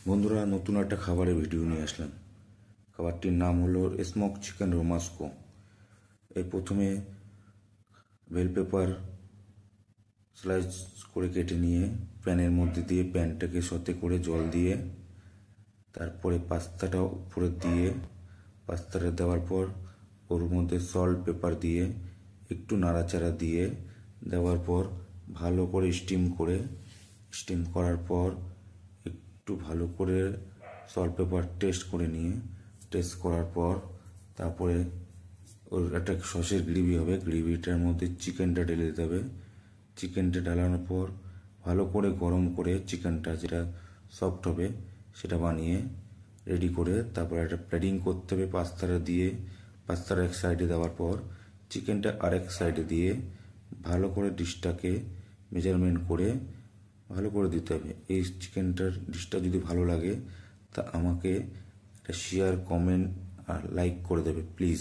বন্ধুরা, নতুন একটা খাবারের ভিডিও নিয়ে আসলাম। খাবারটির নাম হলো স্মোক চিকেন রোমাস্কো। এই প্রথমে বেল পেপার স্লাইস করে কেটে নিয়ে প্যানের মধ্যে দিয়ে প্যানটাকে সতে করে জল দিয়ে তারপরে পাস্তাটা উপরে দিয়ে পাস্তাটা দেওয়ার পর ওর মধ্যে সল্ট পেপার দিয়ে একটু নাড়াচাড়া দিয়ে দেওয়ার পর ভালো করে স্টিম করার পর একটু ভালো করে সল্ট পেপার টেস্ট করার পর তারপরে ওর একটা সসের গ্রেভি হবে। গ্রেভিটার মধ্যে চিকেনটা ঢেলে দিতে হবে। চিকেনটা ঢালানোর পর ভালো করে গরম করে চিকেনটা যেটা সফট হবে সেটা বানিয়ে রেডি করে তারপর একটা প্লেটিং করতে হবে। পাস্তার এক সাইডে দেওয়ার পর চিকেনটা আরেক সাইডে দিয়ে ভালো করে ডিশটাকে মেজারমেন্ট করে ভালো করে দিতে হবে। এই ডিশটা যদি ভালো লাগে তা আমাকে একটা শেয়ার, কমেন্ট আর লাইক করে দেবে প্লিজ।